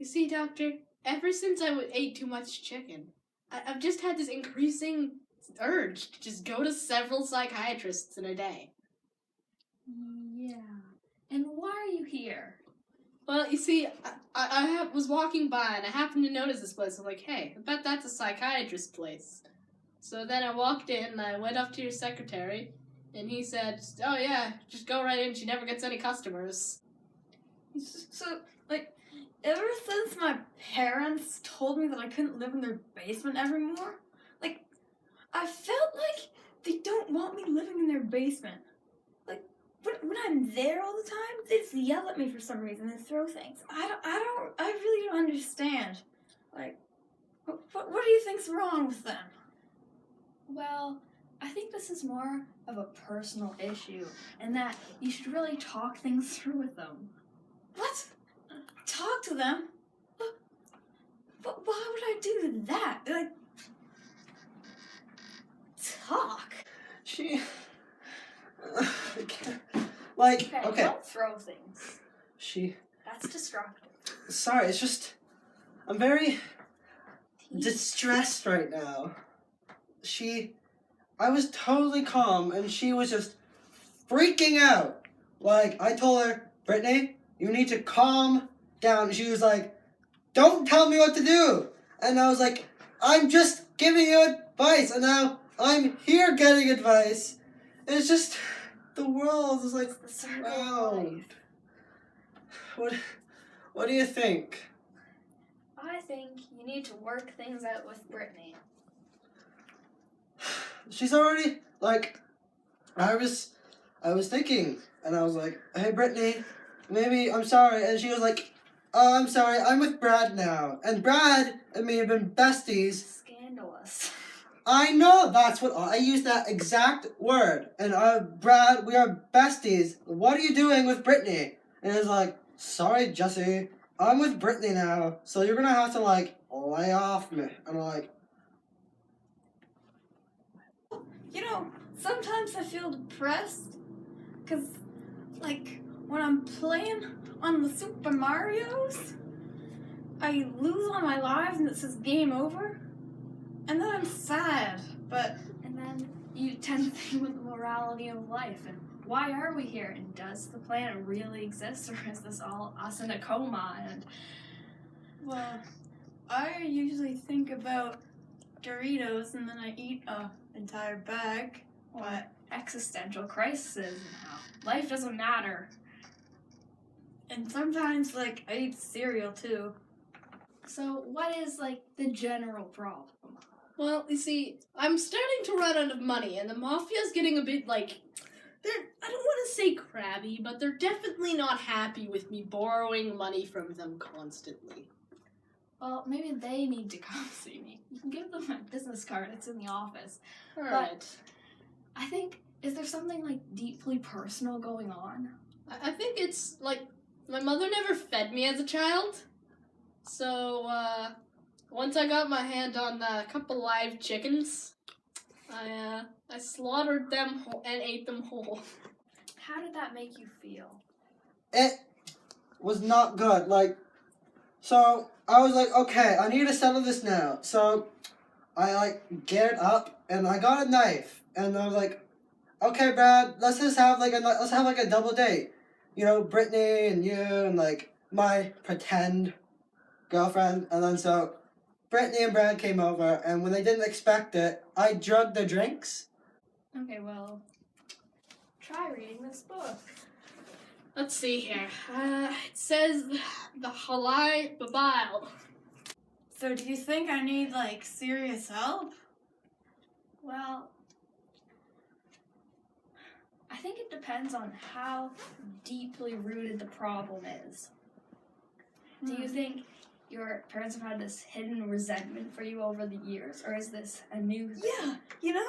see, Doctor, ever since I ate too much chicken, I've just had this increasing urge to just go to several psychiatrists in a day. Yeah. And why are you here? Well, you see, I was walking by and I happened to notice this place. I'm like, hey, I bet that's a psychiatrist place. So then I walked in and I went up to your secretary and he said, oh yeah, just go right in. She never gets any customers. So, ever since my parents told me that I couldn't live in their basement anymore, I felt like they don't want me living in their basement. When I'm there all the time, they just yell at me for some reason and throw things. I really don't understand. What do you think's wrong with them? Well, I think this is more of a personal issue, and that you should really talk things through with them. What? Talk to them? But why would I do that? Talk? Okay. Okay. Don't throw things. That's destructive. Sorry, it's just... I'm very distressed right now. I was totally calm, and she was just freaking out. I told her, Brittany, you need to calm down. She was like, don't tell me what to do. And I was like, I'm just giving you advice, and now I'm here getting advice. And it's just, the world is round. What do you think? I think you need to work things out with Brittany. She's already, I was thinking, and I was like, hey, Brittany, maybe I'm sorry. And she was like, oh, I'm sorry, I'm with Brad now. And Brad and me have been besties. Scandalous. I know, that's what, I used that exact word. And Brad, we are besties. What are you doing with Brittany? And it was like, sorry, Jesse, I'm with Brittany now, so you're gonna have to, lay off me. And I'm like, Sometimes I feel depressed, because, when I'm playing on the Super Marios, I lose all my lives and it says game over, and then I'm sad, and then you tend to think with the morality of life, and why are we here, and does the planet really exist, or is this all us in a coma, Well, I usually think about Doritos, and then I eat an entire bag. What? Existential crisis now. Life doesn't matter. And sometimes, I eat cereal, too. So, what is, the general problem? Well, you see, I'm starting to run out of money, and the mafia's getting a bit, I don't want to say crabby, but they're definitely not happy with me borrowing money from them constantly. Well, maybe they need to come see me. You can give them my business card. It's in the office. All right. I think, is there something, deeply personal going on? I think it's, my mother never fed me as a child. So, once I got my hand on a couple live chickens, I slaughtered them and ate them whole. How did that make you feel? it was not good. So I was like, okay, I need to settle this now. So I geared up and I got a knife and I was like, okay, Brad, let's just have a double date. Brittany and you and my pretend girlfriend. And then so Brittany and Brad came over, and when they didn't expect it, I drugged their drinks. Okay, well, try reading this book. Let's see here. It says the Halai Babile. So do you think I need, serious help? Well, I think it depends on how deeply rooted the problem is. Do you think your parents have had this hidden resentment for you over the years, or is this a new thing? Yeah,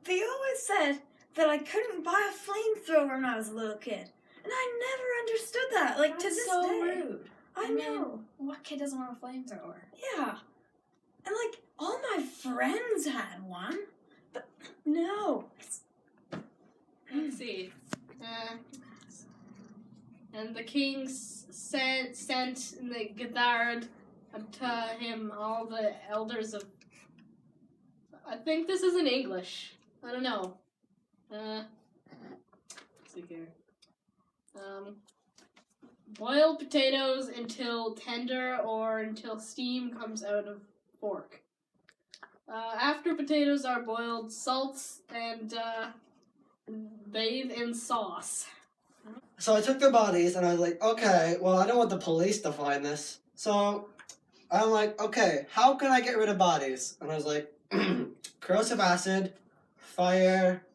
they always said that I couldn't buy a flamethrower when I was a little kid. And I never understood that, to this so day. rude. I know. What kid doesn't want a flamethrower? Yeah. And, all my friends had one. But, no. Let's see. And the king sent the Githard to him all the elders of. I think this is in English. I don't know. Let's see here. Boil potatoes until tender or until steam comes out of fork. After potatoes are boiled, salt and bathe in sauce. So I took the bodies and I was like, okay, well, I don't want the police to find this. So I'm like, okay, how can I get rid of bodies? And I was like, corrosive acid, fire.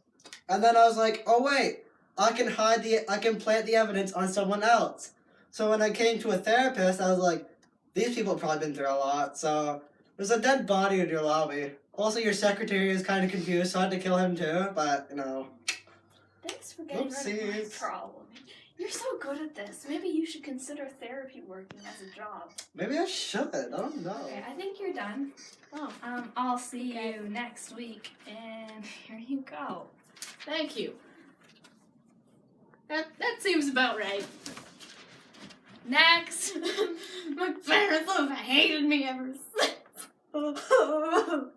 And then I was like, oh wait, I can plant the evidence on someone else. So when I came to a therapist, I was like, these people have probably been through a lot. So there's a dead body in your lobby. Also, your secretary is kind of confused, so I had to kill him too. But, you know. Thanks for getting rid of my Oopsies. problem. You're so good at this. Maybe you should consider therapy working as a job. Maybe I should. I don't know. Okay, I think you're done. Oh, I'll see you next week, and here you go. thank you. That seems about right. Next! My parents have hated me ever since. Oh,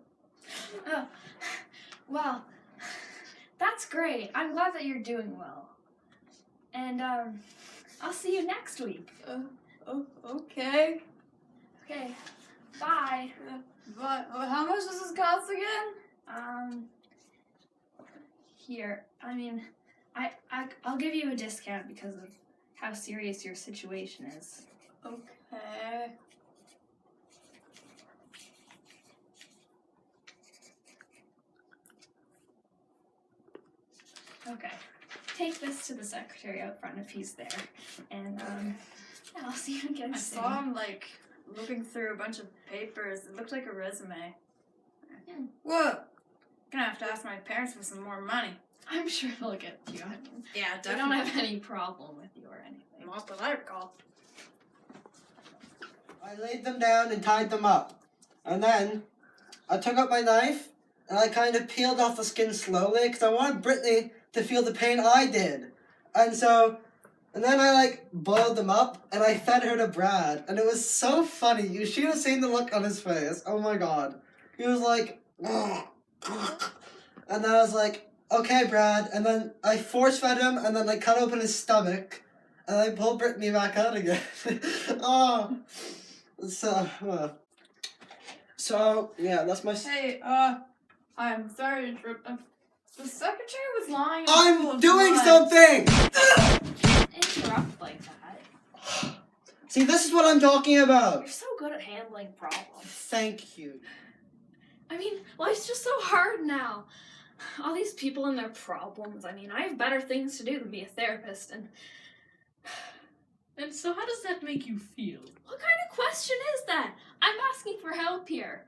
well, that's great. I'm glad that you're doing well. And, I'll see you next week. Okay. Okay, bye. But how much does this cost again? Here, I mean, I'll give you a discount because of how serious your situation is. Okay. Okay. Take this to the secretary out front if he's there. And, yeah, I'll see you again I soon. saw him like looking through a bunch of papers. It looked like a resume. Hmm. Whoa! Gonna have to ask my parents for some more money. I'm sure they'll get you. I mean, Yeah, they don't have any problem with you or anything. Not that I recall. I laid them down and tied them up. And then I took out my knife and I kind of peeled off the skin slowly because I wanted Brittany to feel the pain I did. And then I like boiled them up and I fed her to Brad. And it was so funny. You should have seen the look on his face. Oh my god. He was like, and then I was like, okay, Brad. And then I force fed him and then I cut open his stomach. And I pulled Brittany back out again. Oh. So, yeah, that's my... Hey, I'm sorry to interrupt. The secretary was lying. I'm doing something! Interrupt like that. See, this is what I'm talking about. You're so good at handling problems. Thank you. I mean, life's just so hard now. All these people and their problems. I mean, I have better things to do than be a therapist. And so how does that make you feel? What kind of question is that? I'm asking for help here.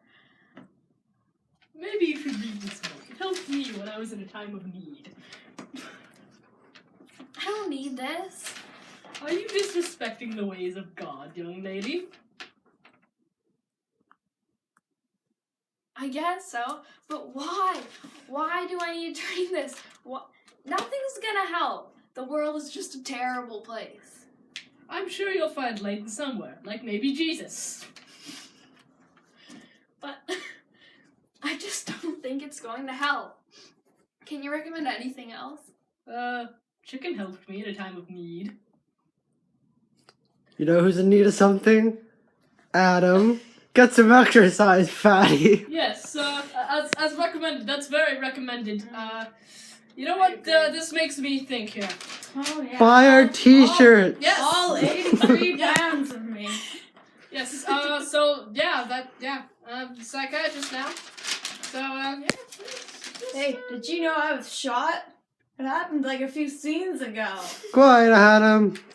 Maybe you should read this book. It helped me when I was in a time of need. I don't need this. Are you disrespecting the ways of God, young lady? I guess so, but why? Why do I need to read this? Nothing's gonna help. The world is just a terrible place. I'm sure you'll find light somewhere, like maybe Jesus. But I just don't think it's going to help. Can you recommend anything else? Chicken helped me at a time of need. You know who's in need of something? Adam. Get some exercise, fatty. Yes, as recommended. That's very recommended. You know what? This makes me think here. Oh, yeah. Buy our t-shirts. Yes. All 83 pounds of me. Yes. So yeah, psychiatrist now. So yeah. Hey, did you know I was shot? It happened like a few scenes ago. Quiet, Adam.